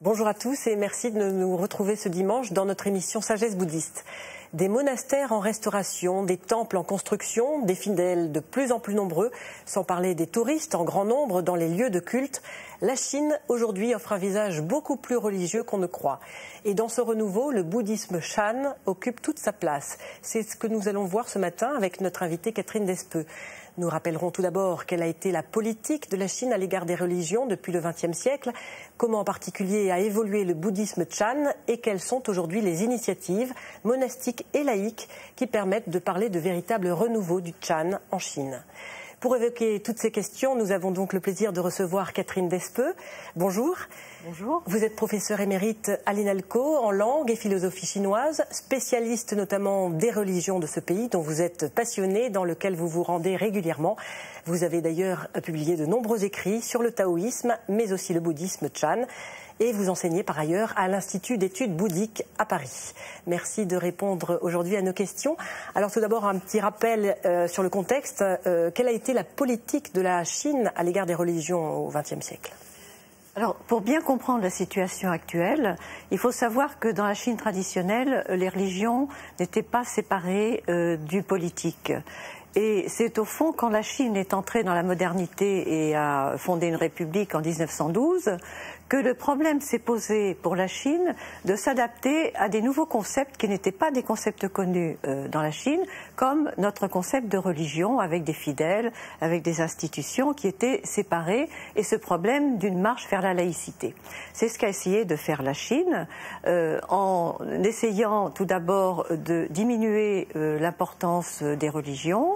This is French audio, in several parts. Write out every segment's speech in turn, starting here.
Bonjour à tous et merci de nous retrouver ce dimanche dans notre émission Sagesse bouddhiste. Des monastères en restauration, des temples en construction, des fidèles de plus en plus nombreux, sans parler des touristes en grand nombre dans les lieux de culte, la Chine aujourd'hui offre un visage beaucoup plus religieux qu'on ne croit. Et dans ce renouveau, le bouddhisme Chan occupe toute sa place. C'est ce que nous allons voir ce matin avec notre invitée Catherine Despeux. Nous rappellerons tout d'abord quelle a été la politique de la Chine à l'égard des religions depuis le XXe siècle, comment en particulier a évolué le bouddhisme Chan et quelles sont aujourd'hui les initiatives monastiques et laïques qui permettent de parler de véritable renouveau du Chan en Chine. Pour évoquer toutes ces questions, nous avons donc le plaisir de recevoir Catherine Despeux. Bonjour. Bonjour. Vous êtes professeure émérite à l'INALCO en langue et philosophie chinoise, spécialiste notamment des religions de ce pays dont vous êtes passionnée, dans lequel vous vous rendez régulièrement. Vous avez d'ailleurs publié de nombreux écrits sur le taoïsme, mais aussi le bouddhisme Chan. Et vous enseignez par ailleurs à l'Institut d'études bouddhiques à Paris. Merci de répondre aujourd'hui à nos questions. Alors tout d'abord, un petit rappel sur le contexte. Quelle a été la politique de la Chine à l'égard des religions au XXe siècle ? Alors, pour bien comprendre la situation actuelle, il faut savoir que dans la Chine traditionnelle, les religions n'étaient pas séparées du politique. Et c'est au fond quand la Chine est entrée dans la modernité et a fondé une république en 1912 que le problème s'est posé pour la Chine de s'adapter à des nouveaux concepts qui n'étaient pas des concepts connus dans la Chine, comme notre concept de religion avec des fidèles, avec des institutions qui étaient séparées, et ce problème d'une marche vers la laïcité. C'est ce qu'a essayé de faire la Chine en essayant tout d'abord de diminuer l'importance des religions,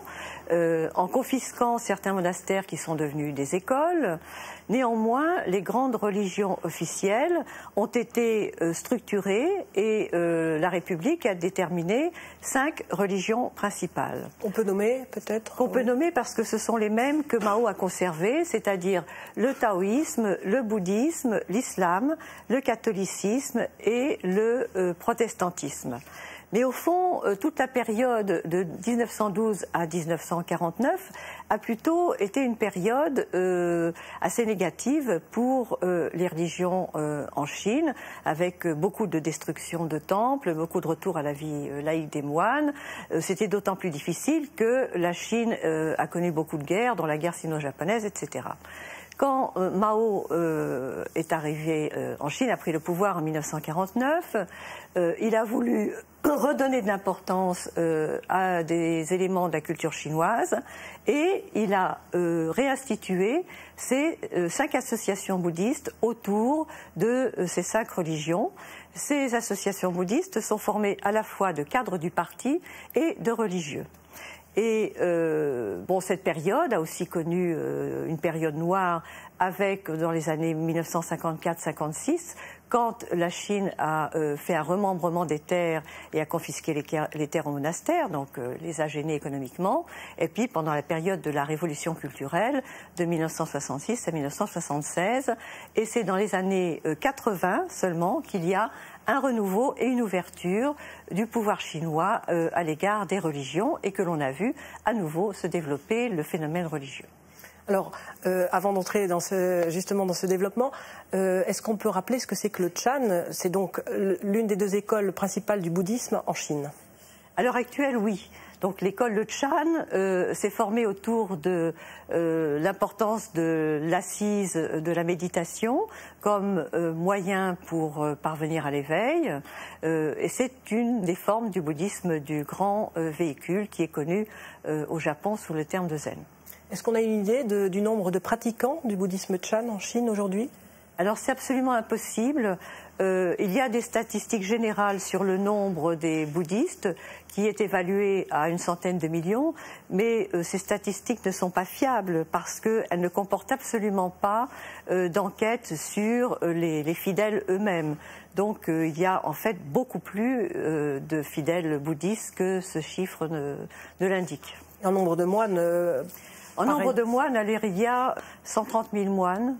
en confisquant certains monastères qui sont devenus des écoles. Néanmoins, les grandes religions officielles ont été structurées et la République a déterminé 5 religions principales. On peut nommer peut-être ? On peut nommer parce que ce sont les mêmes que Mao a conservées, c'est-à-dire le taoïsme, le bouddhisme, l'islam, le catholicisme et le protestantisme. Mais au fond, toute la période de 1912 à 1949 a plutôt été une période assez négative pour les religions en Chine, avec beaucoup de destruction de temples, beaucoup de retour à la vie laïque des moines. C'était d'autant plus difficile que la Chine a connu beaucoup de guerres, dont la guerre sino-japonaise, etc. Quand Mao est arrivé en Chine, a pris le pouvoir en 1949, il a voulu redonner de l'importance à des éléments de la culture chinoise et il a réinstitué ces 5 associations bouddhistes autour de ces 5 religions. Ces associations bouddhistes sont formées à la fois de cadres du parti et de religieux. Et cette période a aussi connu une période noire avec, dans les années 1954-56, quand la Chine a fait un remembrement des terres et a confisqué les terres aux monastères, donc les a gênés économiquement, et puis pendant la période de la révolution culturelle de 1966 à 1976, et c'est dans les années 80 seulement qu'il y a un renouveau et une ouverture du pouvoir chinois à l'égard des religions et que l'on a vu à nouveau se développer le phénomène religieux. Alors, avant d'entrer justement dans ce développement, est-ce qu'on peut rappeler ce que c'est que le Chan ? C'est donc l'une des 2 écoles principales du bouddhisme en Chine. À l'heure actuelle, oui. Donc l'école de Chan s'est formée autour de l'importance de l'assise de la méditation comme moyen pour parvenir à l'éveil. Et c'est une des formes du bouddhisme du grand véhicule qui est connu au Japon sous le terme de Zen. Est-ce qu'on a une idée du nombre de pratiquants du bouddhisme Chan en Chine aujourd'hui ? Alors c'est absolument impossible. Il y a des statistiques générales sur le nombre des bouddhistes qui est évalué à une centaine de millions, mais ces statistiques ne sont pas fiables parce qu'elles ne comportent absolument pas d'enquête sur les fidèles eux-mêmes. Donc il y a en fait beaucoup plus de fidèles bouddhistes que ce chiffre ne l'indique. En nombre de moines En nombre de moines, il y a 130 000 moines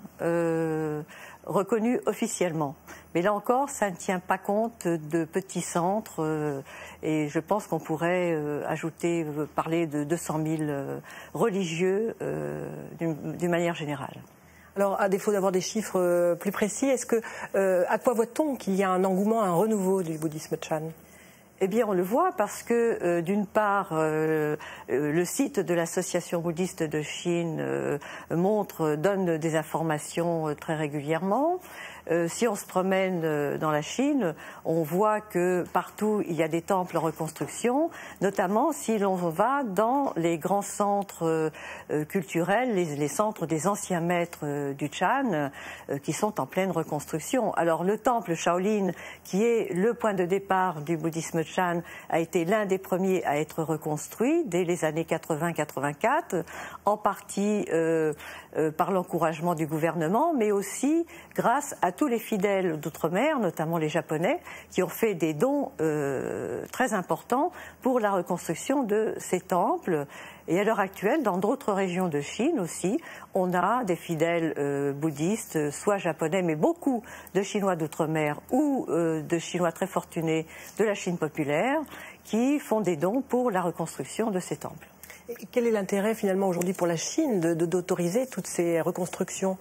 reconnus officiellement. Mais là encore, ça ne tient pas compte de petits centres et je pense qu'on pourrait parler de 200 000 religieux d'une manière générale. Alors, à défaut d'avoir des chiffres plus précis, à quoi voit-on qu'il y a un engouement, un renouveau du bouddhisme Chan? Eh bien, on le voit parce que, d'une part, le site de l'Association bouddhiste de Chine donne des informations très régulièrement. Si on se promène dans la Chine, on voit que partout il y a des temples en reconstruction, notamment si l'on va dans les grands centres culturels, les centres des anciens maîtres du Chan, qui sont en pleine reconstruction. Alors le temple Shaolin, qui est le point de départ du bouddhisme Chan, a été l'un des premiers à être reconstruit dès les années 80-84, en partie par l'encouragement du gouvernement, mais aussi grâce à tous les fidèles d'outre-mer, notamment les Japonais, qui ont fait des dons très importants pour la reconstruction de ces temples. Et à l'heure actuelle, dans d'autres régions de Chine aussi, on a des fidèles bouddhistes, soit japonais, mais beaucoup de Chinois d'outre-mer ou de Chinois très fortunés de la Chine populaire, qui font des dons pour la reconstruction de ces temples. Et quel est l'intérêt finalement aujourd'hui pour la Chine d'autoriser toutes ces reconstructions ?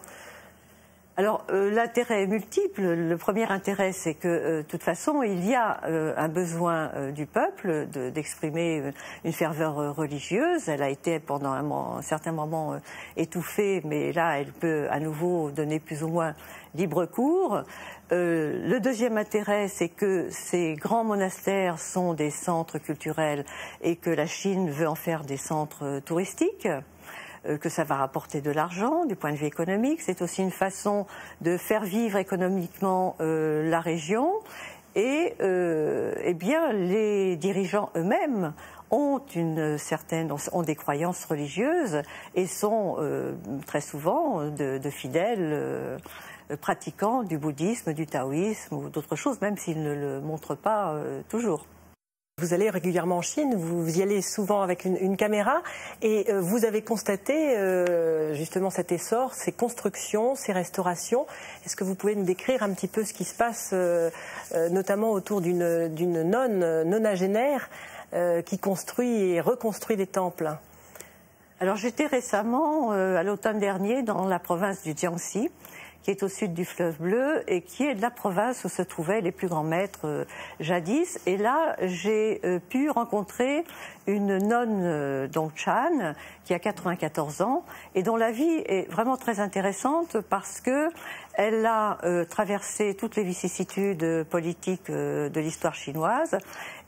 Alors, l'intérêt est multiple. Le premier intérêt, c'est que, de toute façon, il y a un besoin du peuple d'exprimer une ferveur religieuse. Elle a été pendant un certain moment étouffée, mais là, elle peut à nouveau donner plus ou moins libre cours. Le deuxième intérêt, c'est que ces grands monastères sont des centres culturels et que la Chine veut en faire des centres touristiques, que ça va rapporter de l'argent du point de vue économique. C'est aussi une façon de faire vivre économiquement la région. Et eh bien, les dirigeants eux-mêmes ont des croyances religieuses et sont très souvent de fidèles pratiquants du bouddhisme, du taoïsme ou d'autres choses, même s'ils ne le montrent pas toujours. Vous allez régulièrement en Chine, vous y allez souvent avec une caméra et vous avez constaté justement cet essor, ces constructions, ces restaurations. Est-ce que vous pouvez nous décrire un petit peu ce qui se passe notamment autour d'une nonagénaire qui construit et reconstruit des temples? Alors j'étais récemment, à l'automne dernier, dans la province du Jiangxi, qui est au sud du fleuve Bleu et qui est de la province où se trouvaient les plus grands maîtres jadis. Et là, j'ai pu rencontrer une nonne Chan, qui a 94 ans, et dont la vie est vraiment très intéressante parce que elle a traversé toutes les vicissitudes politiques de l'histoire chinoise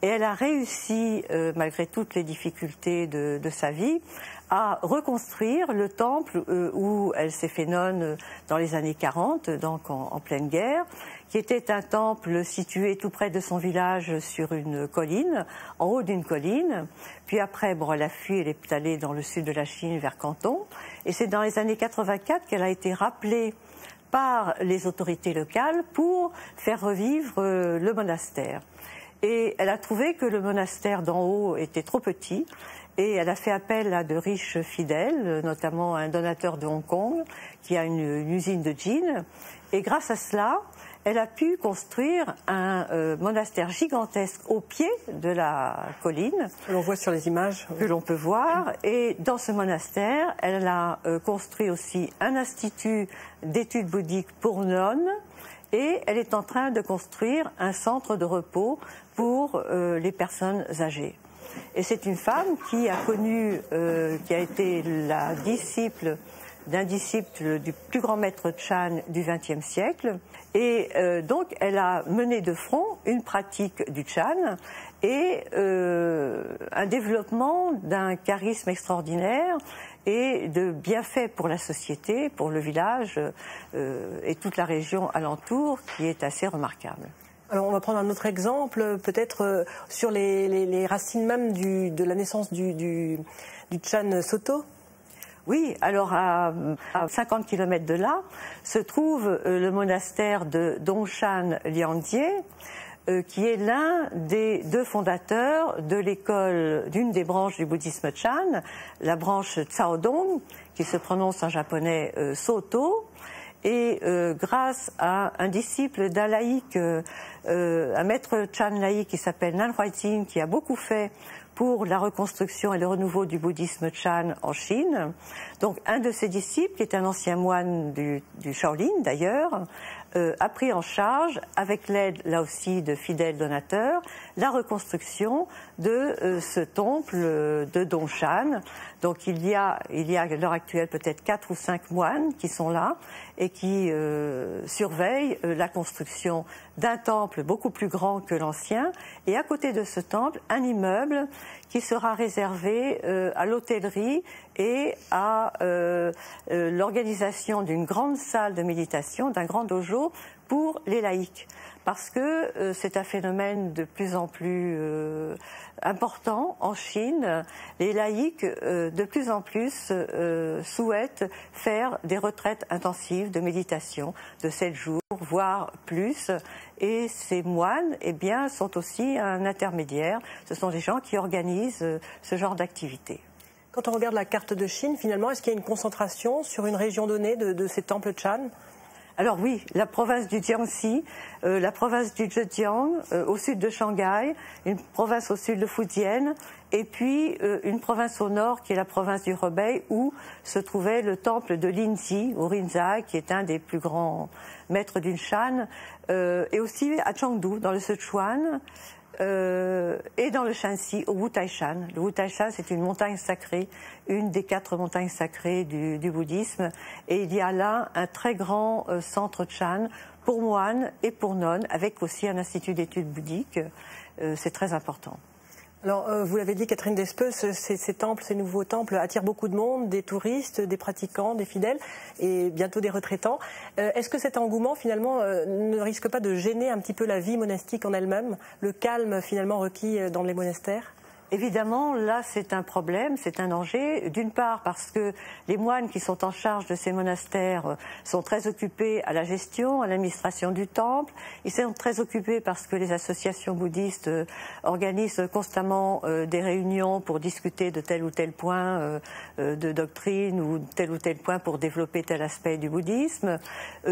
et elle a réussi, malgré toutes les difficultés de sa vie, à reconstruire le temple où elle s'est fait nonne dans les années 40, donc en pleine guerre, qui était un temple situé tout près de son village sur une colline, en haut d'une colline. Puis après, elle a fui, elle est allée dans le sud de la Chine, vers Canton. Et c'est dans les années 84 qu'elle a été rappelée par les autorités locales pour faire revivre le monastère. Et elle a trouvé que le monastère d'en haut était trop petit et elle a fait appel à de riches fidèles, notamment un donateur de Hong Kong qui a une usine de jeans. Et grâce à cela, elle a pu construire un monastère gigantesque au pied de la colline. Que l'on voit sur les images. Que l'on peut voir. Et dans ce monastère, elle a construit aussi un institut d'études bouddhiques pour nonnes. Et elle est en train de construire un centre de repos pour les personnes âgées. Et c'est une femme qui a connu, qui a été la disciple d'un disciple du plus grand maître Chan du XXe siècle. Et donc, elle a mené de front une pratique du Chan et un développement d'un charisme extraordinaire et de bienfaits pour la société, pour le village et toute la région alentour, qui est assez remarquable. Alors on va prendre un autre exemple, peut-être sur les racines même de la naissance du Chan Soto. Oui, alors à 50 km de là se trouve le monastère de Dongshan Liangjie, qui est l'un des deux fondateurs de l'école d'une des branches du bouddhisme Chan, la branche Caodong, qui se prononce en japonais Soto. Et grâce à un disciple d'un laïc, un maître Chan laïc qui s'appelle Nan Huaijing, qui a beaucoup fait pour la reconstruction et le renouveau du bouddhisme Chan en Chine. Donc un de ses disciples, qui est un ancien moine du Shaolin d'ailleurs, a pris en charge, avec l'aide là aussi de fidèles donateurs, la reconstruction de ce temple de Dongshan. Donc il y a à l'heure actuelle peut-être 4 ou 5 moines qui sont là et qui surveillent la construction d'un temple beaucoup plus grand que l'ancien, et à côté de ce temple, un immeuble qui sera réservé à l'hôtellerie et à l'organisation d'une grande salle de méditation, d'un grand dojo pour les laïcs. Parce que c'est un phénomène de plus en plus important en Chine. Les laïcs, de plus en plus, souhaitent faire des retraites intensives de méditation de 7 jours, voire plus. Et ces moines, eh bien, sont aussi un intermédiaire. Ce sont des gens qui organisent ce genre d'activité. Quand on regarde la carte de Chine, finalement, est-ce qu'il y a une concentration sur une région donnée de ces temples Chan ? Alors oui, la province du Jiangxi, la province du Zhejiang, au sud de Shanghai, une province au sud de Fujian, et puis une province au nord qui est la province du Hebei, où se trouvait le temple de Linji, au Rinzai, qui est un des plus grands maîtres d'une Shan, et aussi à Chengdu, dans le Sichuan, et dans le Shanxi, au Wutaishan. Le Wutaishan, c'est une montagne sacrée, une des 4 montagnes sacrées du bouddhisme, et il y a là un très grand centre Chan pour moines et pour nonnes, avec aussi un institut d'études bouddhiques. C'est très important. Alors, vous l'avez dit, Catherine Despeux, ces temples, ces nouveaux temples attirent beaucoup de monde, des touristes, des pratiquants, des fidèles et bientôt des retraitants. Est-ce que cet engouement, finalement, ne risque pas de gêner un petit peu la vie monastique en elle-même, le calme, finalement, requis dans les monastères ? Évidemment, là, c'est un problème, c'est un danger. D'une part, parce que les moines qui sont en charge de ces monastères sont très occupés à la gestion, à l'administration du temple. Ils sont très occupés parce que les associations bouddhistes organisent constamment des réunions pour discuter de tel ou tel point de doctrine ou tel ou tel point pour développer tel aspect du bouddhisme.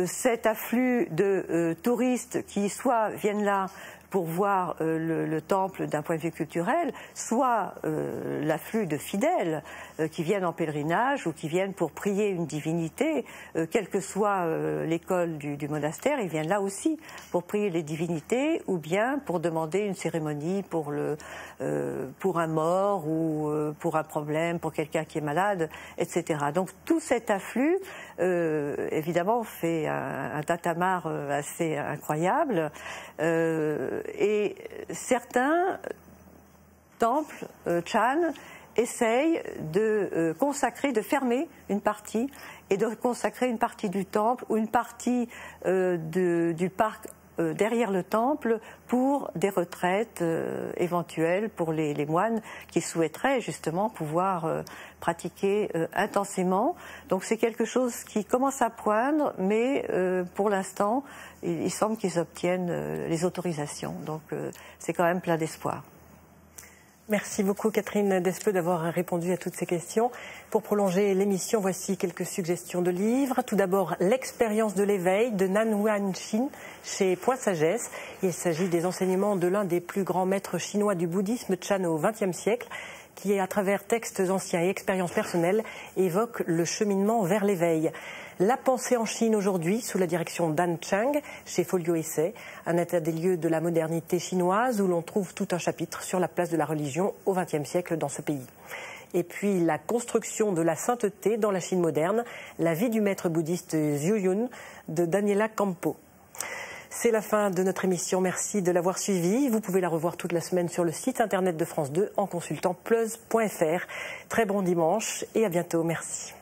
Cet afflux de touristes qui soit viennent là pour voir le temple d'un point de vue culturel, soit l'afflux de fidèles qui viennent en pèlerinage ou qui viennent pour prier une divinité, quelle que soit l'école du monastère, ils viennent là aussi pour prier les divinités ou bien pour demander une cérémonie pour un mort ou pour un problème, pour quelqu'un qui est malade, etc. Donc tout cet afflux, évidemment, fait un tatamar assez incroyable. Et certains temples Chan essayent de consacrer, de fermer une partie et de consacrer une partie du temple ou une partie du parc derrière le temple pour des retraites éventuelles pour les moines qui souhaiteraient justement pouvoir pratiquer intensément. Donc c'est quelque chose qui commence à poindre, mais pour l'instant, il semble qu'ils obtiennent les autorisations. Donc c'est quand même plein d'espoir. Merci beaucoup Catherine Despeux d'avoir répondu à toutes ces questions. Pour prolonger l'émission, voici quelques suggestions de livres. Tout d'abord, L'expérience de l'éveil de Nan Huanshin chez Point Sagesse. Il s'agit des enseignements de l'un des plus grands maîtres chinois du bouddhisme Chan au XXe siècle, qui, à travers textes anciens et expériences personnelles, évoque le cheminement vers l'éveil. La pensée en Chine aujourd'hui, sous la direction d'Anne Chang, chez Folio Essai, un état des lieux de la modernité chinoise où l'on trouve tout un chapitre sur la place de la religion au XXe siècle dans ce pays. Et puis la construction de la sainteté dans la Chine moderne, la vie du maître bouddhiste Zhu Yun de Daniela Campo. C'est la fin de notre émission, merci de l'avoir suivie. Vous pouvez la revoir toute la semaine sur le site internet de France 2 en consultant plus.fr. Très bon dimanche et à bientôt, merci.